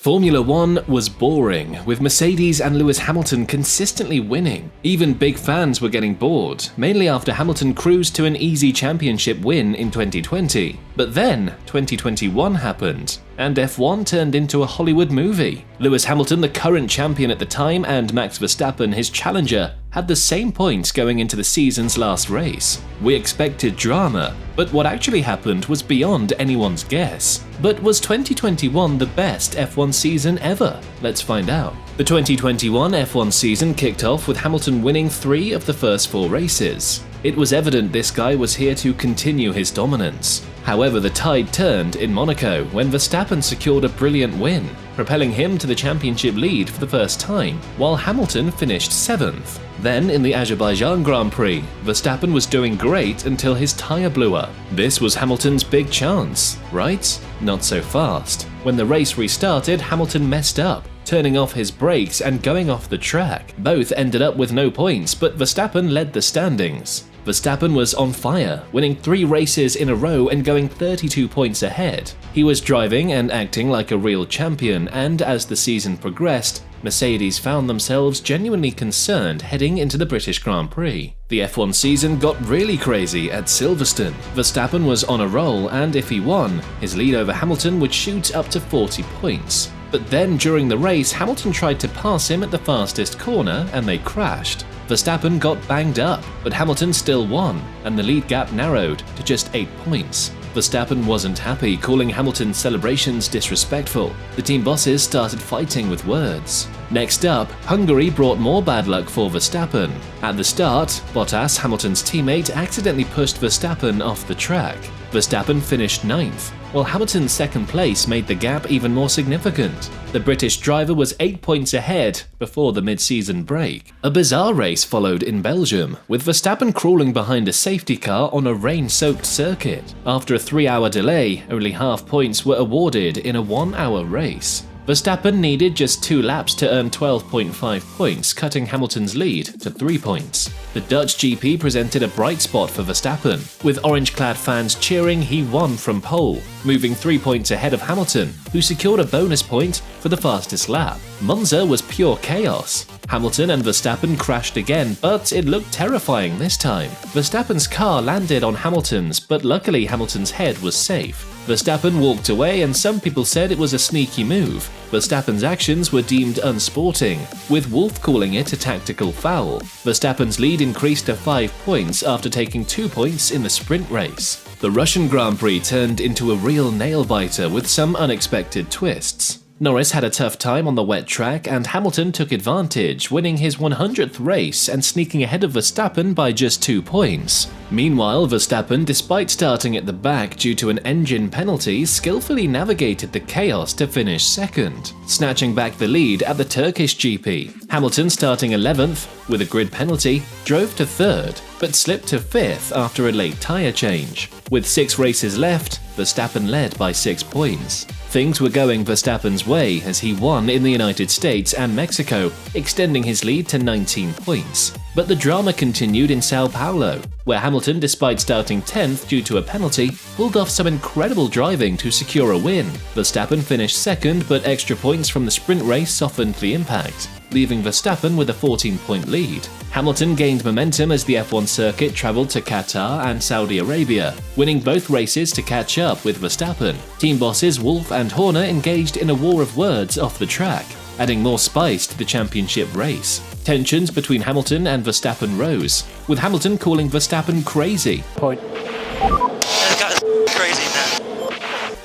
Formula One was boring, with Mercedes and Lewis Hamilton consistently winning. Even big fans were getting bored, mainly after Hamilton cruised to an easy championship win in 2020. But then, 2021 happened, and F1 turned into a Hollywood movie. Lewis Hamilton, the current champion at the time, and Max Verstappen, his challenger, had the same points going into the season's last race. We expected drama, but what actually happened was beyond anyone's guess. But was 2021 the best F1 season ever? Let's find out. The 2021 F1 season kicked off with Hamilton winning 3 of the first 4 races. It was evident this guy was here to continue his dominance. However, the tide turned in Monaco when Verstappen secured a brilliant win, propelling him to the championship lead for the first time, while Hamilton finished 7th. Then, in the Azerbaijan Grand Prix, Verstappen was doing great until his tyre blew up. This was Hamilton's big chance, right? Not so fast. When the race restarted, Hamilton messed up, turning off his brakes and going off the track. Both ended up with no points, but Verstappen led the standings. Verstappen was on fire, winning 3 races in a row and going 32 points ahead. He was driving and acting like a real champion, and as the season progressed, Mercedes found themselves genuinely concerned heading into the British Grand Prix. The F1 season got really crazy at Silverstone. Verstappen was on a roll, and if he won, his lead over Hamilton would shoot up to 40 points. But then during the race, Hamilton tried to pass him at the fastest corner and they crashed. Verstappen got banged up, but Hamilton still won, and the lead gap narrowed to just 8 points. Verstappen wasn't happy, calling Hamilton's celebrations disrespectful. The team bosses started fighting with words. Next up, Hungary brought more bad luck for Verstappen. At the start, Bottas, Hamilton's teammate, accidentally pushed Verstappen off the track. Verstappen finished 9th, while Hamilton's second place made the gap even more significant. The British driver was 8 points ahead before the mid-season break. A bizarre race followed in Belgium, with Verstappen crawling behind a safety car on a rain-soaked circuit. After a 3-hour delay, only half points were awarded in a 1-hour race. Verstappen needed just 2 laps to earn 12.5 points, cutting Hamilton's lead to 3 points. The Dutch GP presented a bright spot for Verstappen. With orange-clad fans cheering, he won from pole, moving 3 points ahead of Hamilton, who secured a bonus point for the fastest lap. Monza was pure chaos. Hamilton and Verstappen crashed again, but it looked terrifying this time. Verstappen's car landed on Hamilton's, but luckily Hamilton's head was safe. Verstappen walked away, and some people said it was a sneaky move. Verstappen's actions were deemed unsporting, with Wolff calling it a tactical foul. Verstappen's lead increased to 5 points after taking 2 points in the sprint race. The Russian Grand Prix turned into a real nail-biter with some unexpected twists. Norris had a tough time on the wet track, and Hamilton took advantage, winning his 100th race and sneaking ahead of Verstappen by just 2 points. Meanwhile, Verstappen, despite starting at the back due to an engine penalty, skillfully navigated the chaos to finish 2nd, snatching back the lead at the Turkish GP. Hamilton, starting 11th with a grid penalty, drove to 3rd, but slipped to 5th after a late tyre change. With 6 races left, Verstappen led by 6 points. Things were going Verstappen's way as he won in the United States and Mexico, extending his lead to 19 points. But the drama continued in Sao Paulo, where Hamilton, despite starting 10th due to a penalty, pulled off some incredible driving to secure a win. Verstappen finished 2nd, but extra points from the sprint race softened the impact, leaving Verstappen with a 14-point lead. Hamilton gained momentum as the F1 circuit travelled to Qatar and Saudi Arabia, winning both races to catch up with Verstappen. Team bosses Wolff and Horner engaged in a war of words off the track, adding more spice to the championship race. Tensions between Hamilton and Verstappen rose, with Hamilton calling Verstappen crazy. Point. Crazy, man.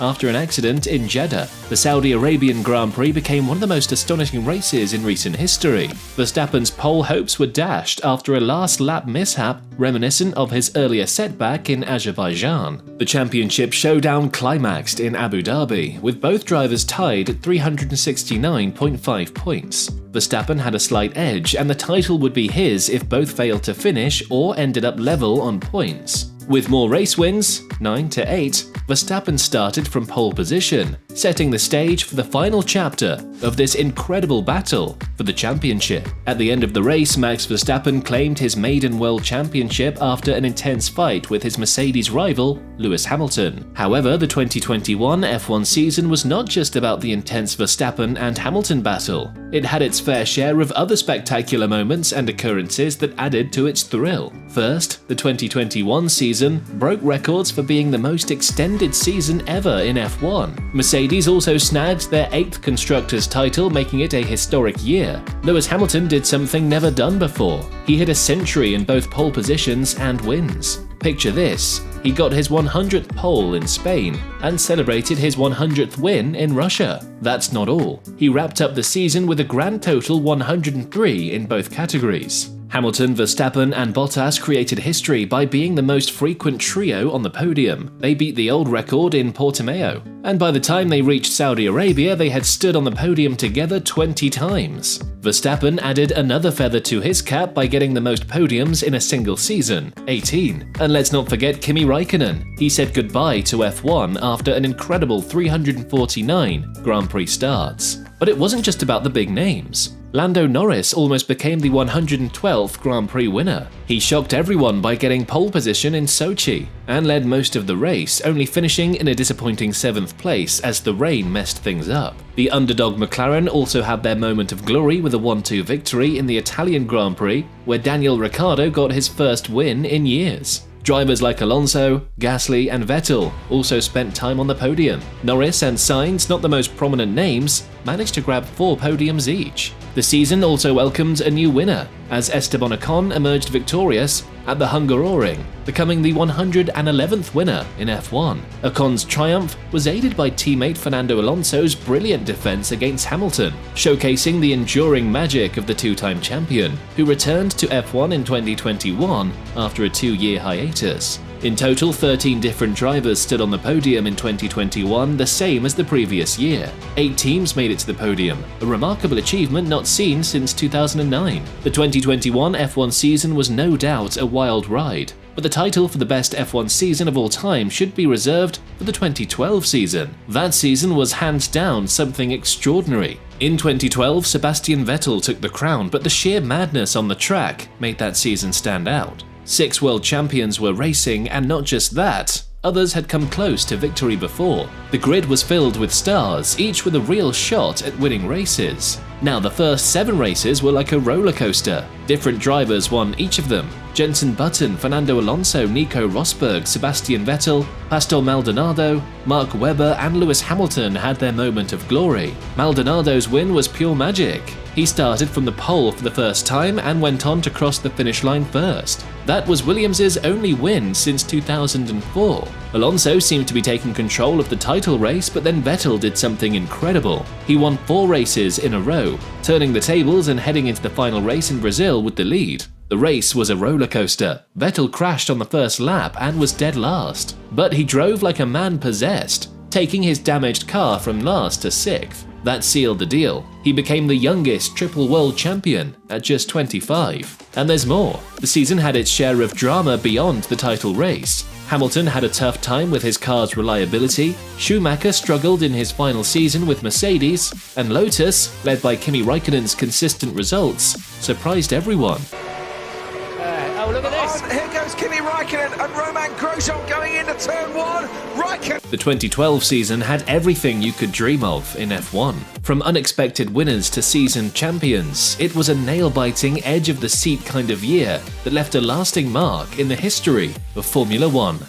After an accident in Jeddah, the Saudi Arabian Grand Prix became one of the most astonishing races in recent history. Verstappen's pole hopes were dashed after a last-lap mishap reminiscent of his earlier setback in Azerbaijan. The championship showdown climaxed in Abu Dhabi, with both drivers tied at 369.5 points. Verstappen had a slight edge, and the title would be his if both failed to finish or ended up level on points. With more race wins, 9 to 8, Verstappen started from pole position, setting the stage for the final chapter of this incredible battle for the championship. At the end of the race, Max Verstappen claimed his maiden World Championship after an intense fight with his Mercedes rival, Lewis Hamilton. However, the 2021 F1 season was not just about the intense Verstappen and Hamilton battle. It had its fair share of other spectacular moments and occurrences that added to its thrill. First, the 2021 season broke records for being the most extended season ever in F1. Mercedes also snagged their 8th Constructors' title, making it a historic year. Lewis Hamilton did something never done before. He hit a century in both pole positions and wins. Picture this. He got his 100th pole in Spain and celebrated his 100th win in Russia. That's not all. He wrapped up the season with a grand total 103 in both categories. Hamilton, Verstappen, and Bottas created history by being the most frequent trio on the podium. They beat the old record in Portimao, and by the time they reached Saudi Arabia, they had stood on the podium together 20 times. Verstappen added another feather to his cap by getting the most podiums in a single season, 18. And let's not forget Kimi Raikkonen. He said goodbye to F1 after an incredible 349 Grand Prix starts. But it wasn't just about the big names. Lando Norris almost became the 112th Grand Prix winner. He shocked everyone by getting pole position in Sochi and led most of the race, only finishing in a disappointing 7th place as the rain messed things up. The underdog McLaren also had their moment of glory with a 1-2 victory in the Italian Grand Prix, where Daniel Ricciardo got his first win in years. Drivers like Alonso, Gasly, and Vettel also spent time on the podium. Norris and Sainz, not the most prominent names, managed to grab 4 podiums each. The season also welcomed a new winner, as Esteban Ocon emerged victorious at the Hungaroring, becoming the 111th winner in F1. Ocon's triumph was aided by teammate Fernando Alonso's brilliant defense against Hamilton, showcasing the enduring magic of the two-time champion, who returned to F1 in 2021 after a 2-year hiatus. In total, 13 different drivers stood on the podium in 2021, the same as the previous year. 8 teams made it to the podium, a remarkable achievement not seen since 2009. The 2021 F1 season was no doubt a wild ride, but the title for the best F1 season of all time should be reserved for the 2012 season. That season was hands down something extraordinary. In 2012, Sebastian Vettel took the crown, but the sheer madness on the track made that season stand out. 6 world champions were racing, and not just that, others had come close to victory before. The grid was filled with stars, each with a real shot at winning races. Now, the first 7 races were like a roller coaster. Different drivers won each of them. Jenson Button, Fernando Alonso, Nico Rosberg, Sebastian Vettel, Pastor Maldonado, Mark Webber, and Lewis Hamilton had their moment of glory. Maldonado's win was pure magic. He started from the pole for the first time and went on to cross the finish line first. That was Williams' only win since 2004. Alonso seemed to be taking control of the title race, but then Vettel did something incredible. He won 4 races in a row, turning the tables and heading into the final race in Brazil with the lead. The race was a roller coaster. Vettel crashed on the first lap and was dead last. But he drove like a man possessed, taking his damaged car from last to 6th. That sealed the deal. He became the youngest triple world champion at just 25. And there's more. The season had its share of drama beyond the title race. Hamilton had a tough time with his car's reliability, Schumacher struggled in his final season with Mercedes, and Lotus, led by Kimi Raikkonen's consistent results, surprised everyone. Oh, look at this! Here goes Kimi Raikkonen and Romain Grosjean going into turn 1. Raikkonen! The 2012 season had everything you could dream of in F1. From unexpected winners to seasoned champions, it was a nail-biting, edge-of-the-seat kind of year that left a lasting mark in the history of Formula One.